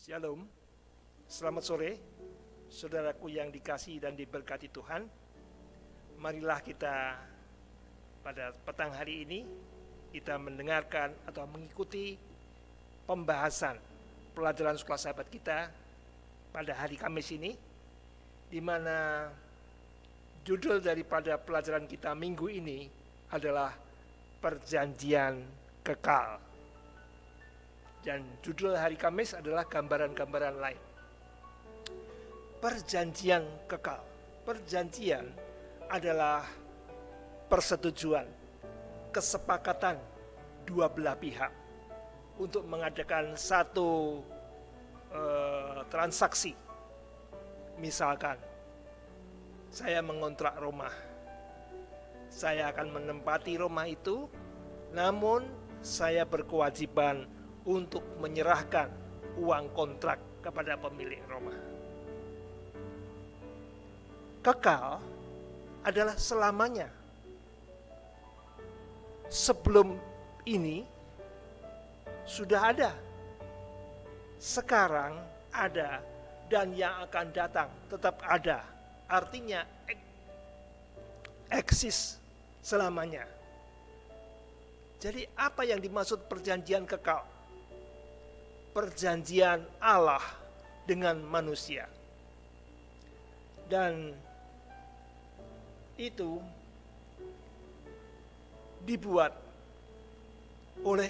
Shalom, selamat sore, saudaraku yang dikasihi dan diberkati Tuhan. Marilah kita pada petang hari ini kita mendengarkan atau mengikuti pembahasan pelajaran sekolah sahabat kita pada hari Kamis ini, di mana judul daripada pelajaran kita minggu ini adalah Perjanjian Kekal. Dan judul hari Kamis adalah gambaran-gambaran lain. Perjanjian kekal. Perjanjian adalah persetujuan, kesepakatan dua belah pihak untuk mengadakan satu transaksi. Misalkan, saya mengontrak rumah. Saya akan menempati rumah itu, namun saya berkewajiban untuk menyerahkan uang kontrak kepada pemilik rumah. Kekal adalah selamanya. Sebelum ini sudah ada, sekarang ada, dan yang akan datang tetap ada. Artinya eksis selamanya. Jadi apa yang dimaksud perjanjian kekal? Perjanjian Allah dengan manusia. Dan itu dibuat oleh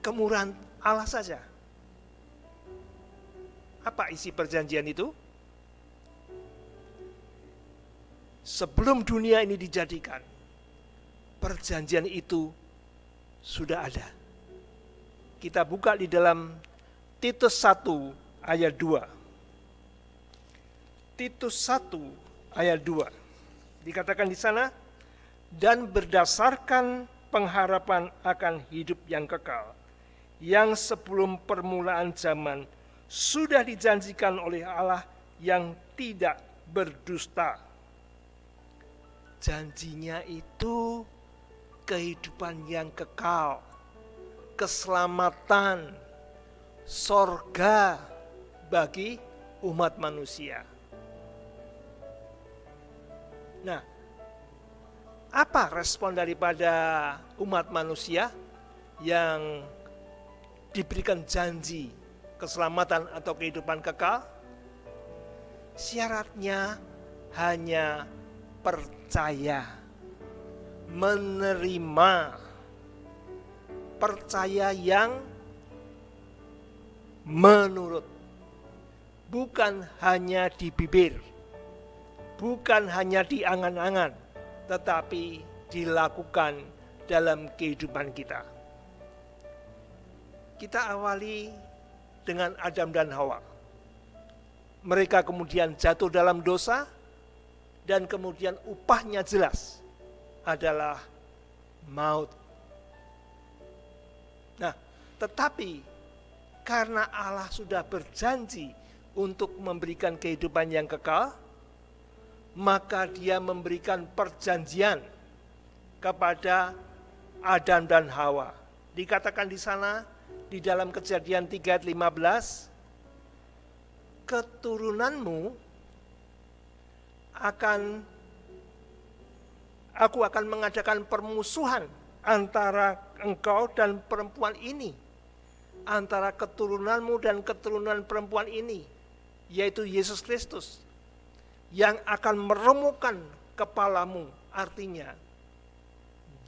kemurahan Allah saja. Apa isi perjanjian itu? Sebelum dunia ini dijadikan, perjanjian itu sudah ada. Kita buka di dalam Titus 1 ayat 2. Titus 1 ayat 2. Dikatakan di sana, dan berdasarkan pengharapan akan hidup yang kekal, yang sebelum permulaan zaman sudah dijanjikan oleh Allah yang tidak berdusta. Janjinya itu kehidupan yang kekal, keselamatan, sorga bagi umat manusia. Nah, apa respon daripada umat manusia yang diberikan janji keselamatan atau kehidupan kekal? Syaratnya hanya percaya, menerima, percaya yang menurut, bukan hanya di bibir, bukan hanya di angan-angan, tetapi dilakukan dalam kehidupan kita. Kita awali dengan Adam dan Hawa. Mereka kemudian jatuh dalam dosa, dan kemudian upahnya jelas adalah maut. Nah, tetapi karena Allah sudah berjanji untuk memberikan kehidupan yang kekal, maka Dia memberikan perjanjian kepada Adam dan Hawa. Dikatakan di sana di dalam Kejadian 3 ayat 15, keturunanmu aku akan mengadakan permusuhan antara engkau dan perempuan ini, antara keturunanmu dan keturunan perempuan ini, yaitu Yesus Kristus, yang akan meremukkan kepalamu. Artinya,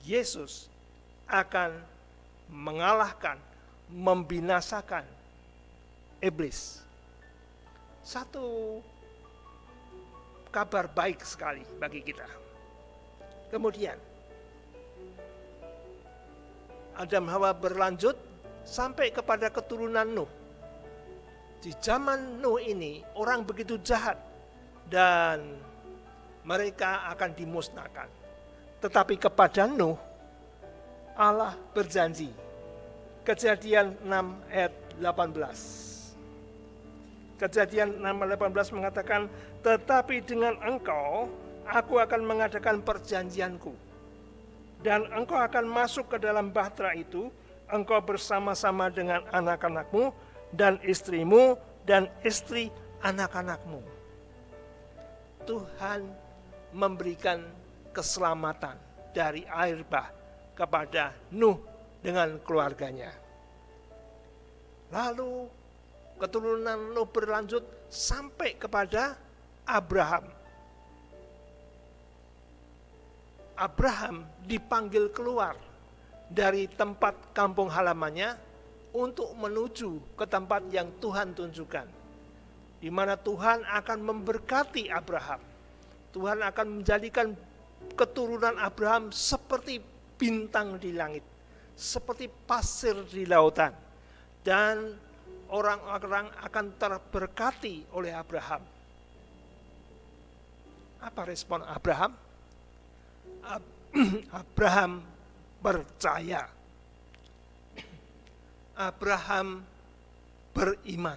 Yesus akan mengalahkan, membinasakan iblis. Satu kabar baik sekali bagi kita. Kemudian, Adam Hawa berlanjut sampai kepada keturunan Nuh. Di zaman Nuh ini orang begitu jahat dan mereka akan dimusnahkan. Tetapi kepada Nuh Allah berjanji. Kejadian 6 ayat 18. Kejadian 6 ayat 18 mengatakan, tetapi dengan engkau aku akan mengadakan perjanjianku, dan engkau akan masuk ke dalam bahtera itu, engkau bersama-sama dengan anak-anakmu dan istrimu dan istri anak-anakmu. Tuhan memberikan keselamatan dari air bah kepada Nuh dengan keluarganya. Lalu keturunan Nuh berlanjut sampai kepada Abraham. Abraham dipanggil keluar dari tempat kampung halamannya untuk menuju ke tempat yang Tuhan tunjukkan, di mana Tuhan akan memberkati Abraham. Tuhan akan menjadikan keturunan Abraham seperti bintang di langit, seperti pasir di lautan, dan orang-orang akan terberkati oleh Abraham. Apa respon Abraham? Abraham percaya. Abraham beriman.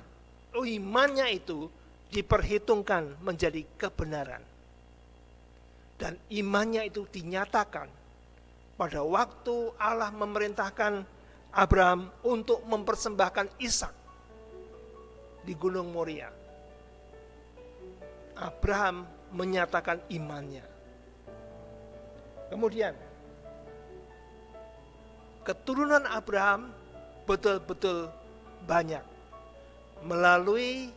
Imannya itu diperhitungkan menjadi kebenaran. Dan imannya itu dinyatakan pada waktu Allah memerintahkan Abraham untuk mempersembahkan Ishak di Gunung Moria. Abraham menyatakan imannya. Kemudian keturunan Abraham betul-betul banyak melalui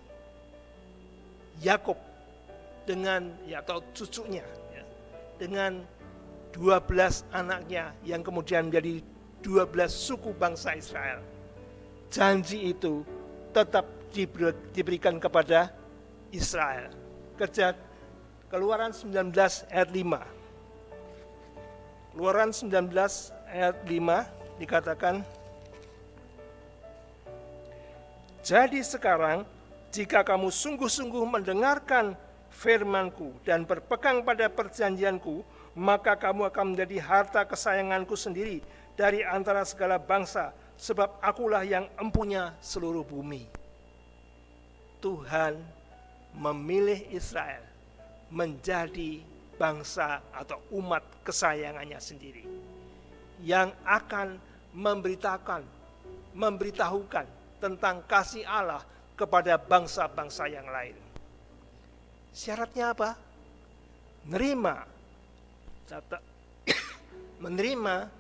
Yakub dengan atau cucunya dengan 12 anaknya yang kemudian menjadi 12 suku bangsa Israel. Janji itu tetap diberikan kepada Israel. Keluaran 19 ayat 5. Keluaran 19 ayat 5 dikatakan, jadi sekarang jika kamu sungguh-sungguh mendengarkan firman-Ku dan berpegang pada perjanjian-Ku, maka kamu akan menjadi harta kesayangan-Ku sendiri dari antara segala bangsa, sebab Akulah yang empunya seluruh bumi. Tuhan memilih Israel menjadi bangsa atau umat kesayangannya sendiri, yang akan memberitahukan tentang kasih Allah kepada bangsa-bangsa yang lain. Syaratnya apa? Menerima,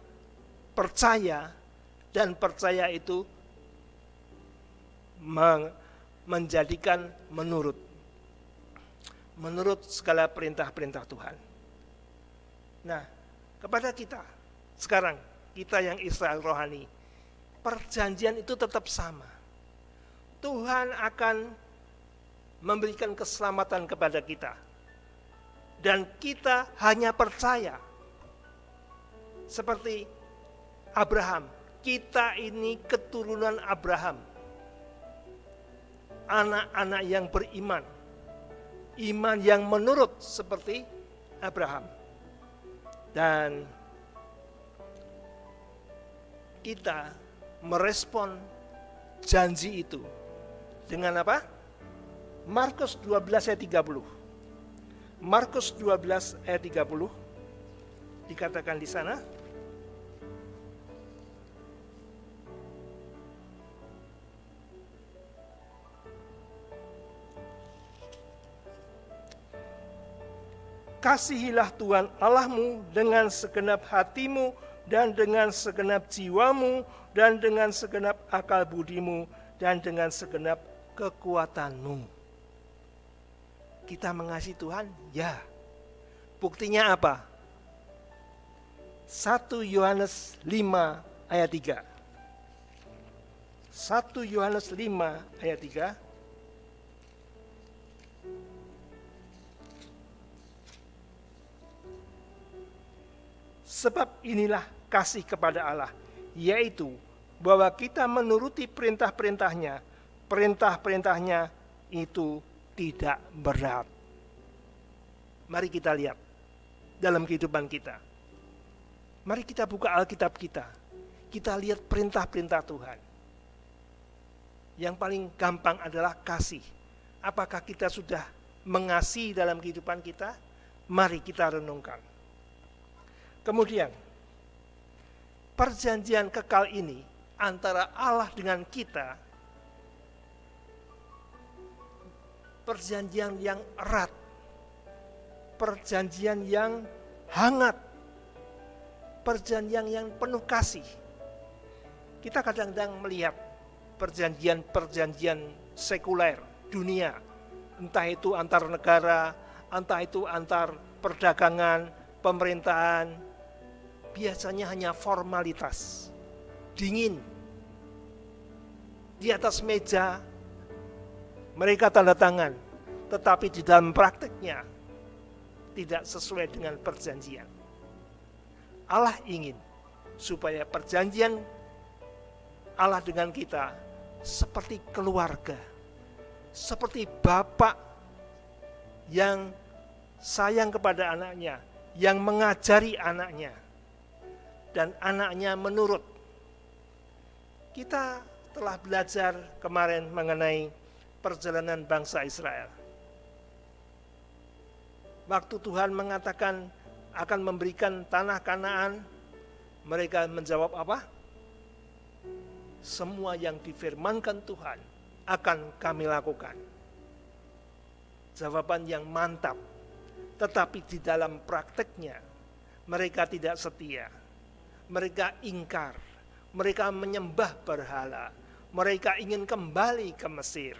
percaya, dan percaya itu menjadikan menurut segala perintah-perintah Tuhan. Nah, kepada kita sekarang, kita yang Israel rohani, perjanjian itu tetap sama. Tuhan akan memberikan keselamatan kepada kita, dan kita hanya percaya. Seperti Abraham, kita ini keturunan Abraham, anak-anak yang beriman, iman yang menurut seperti Abraham. Dan kita merespon janji itu dengan apa? Markus 12 ayat 30. Markus 12 ayat 30 dikatakan di sana, kasihilah Tuhan Allahmu dengan segenap hatimu dan dengan segenap jiwamu dan dengan segenap akal budimu dan dengan segenap kekuatanmu. Kita mengasihi Tuhan? Ya. Buktinya apa? 1 Yohanes 5 ayat 3. 1 Yohanes 5 ayat 3. Sebab inilah kasih kepada Allah, yaitu bahwa kita menuruti perintah-perintahnya. Perintah-perintahnya itu tidak berat. Mari kita lihat dalam kehidupan kita. Mari kita buka Alkitab kita. Kita lihat perintah-perintah Tuhan. Yang paling gampang adalah kasih. Apakah kita sudah mengasihi dalam kehidupan kita? Mari kita renungkan. Kemudian, perjanjian kekal ini antara Allah dengan kita perjanjian yang erat, perjanjian yang hangat, perjanjian yang penuh kasih. Kita kadang-kadang melihat perjanjian-perjanjian sekuler dunia, entah itu antar negara, entah itu antar perdagangan, pemerintahan, biasanya hanya formalitas, dingin. Di atas meja mereka tanda tangan, tetapi di dalam prakteknya tidak sesuai dengan perjanjian. Allah ingin supaya perjanjian Allah dengan kita seperti keluarga, seperti bapak yang sayang kepada anaknya, yang mengajari anaknya, dan anaknya menurut. Kita telah belajar kemarin mengenai perjalanan bangsa Israel. Waktu Tuhan mengatakan akan memberikan tanah Kanaan, mereka menjawab apa? Semua yang difirmankan Tuhan akan kami lakukan. Jawaban yang mantap, tetapi di dalam prakteknya mereka tidak setia. Mereka ingkar, mereka menyembah berhala, mereka ingin kembali ke Mesir.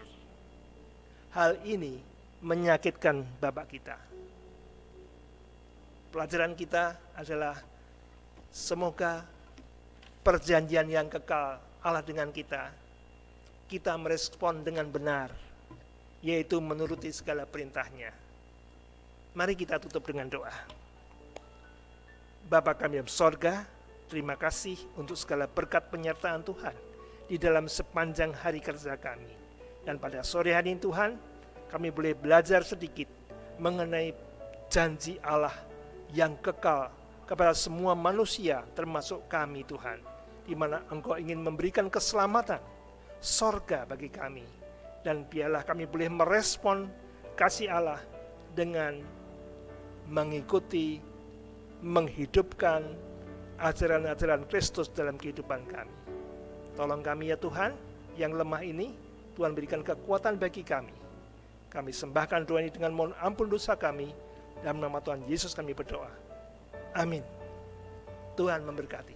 Hal ini menyakitkan Bapak kita. Pelajaran kita adalah semoga perjanjian yang kekal Allah dengan kita merespon dengan benar, yaitu menuruti segala perintahnya. Mari kita tutup dengan doa. Bapa kami yang sorga, terima kasih untuk segala berkat penyertaan Tuhan di dalam sepanjang hari kerja kami. Dan pada sore hari ini Tuhan, kami boleh belajar sedikit mengenai janji Allah yang kekal kepada semua manusia termasuk kami Tuhan, di mana Engkau ingin memberikan keselamatan, sorga bagi kami. Dan biarlah kami boleh merespon kasih Allah dengan mengikuti, menghidupkan ajaran-ajaran Kristus dalam kehidupan kami. Tolong kami ya Tuhan, yang lemah ini, Tuhan berikan kekuatan bagi kami. Kami sembahkan doa ini dengan mohon ampun dosa kami, dalam nama Tuhan Yesus kami berdoa. Amin. Tuhan memberkati.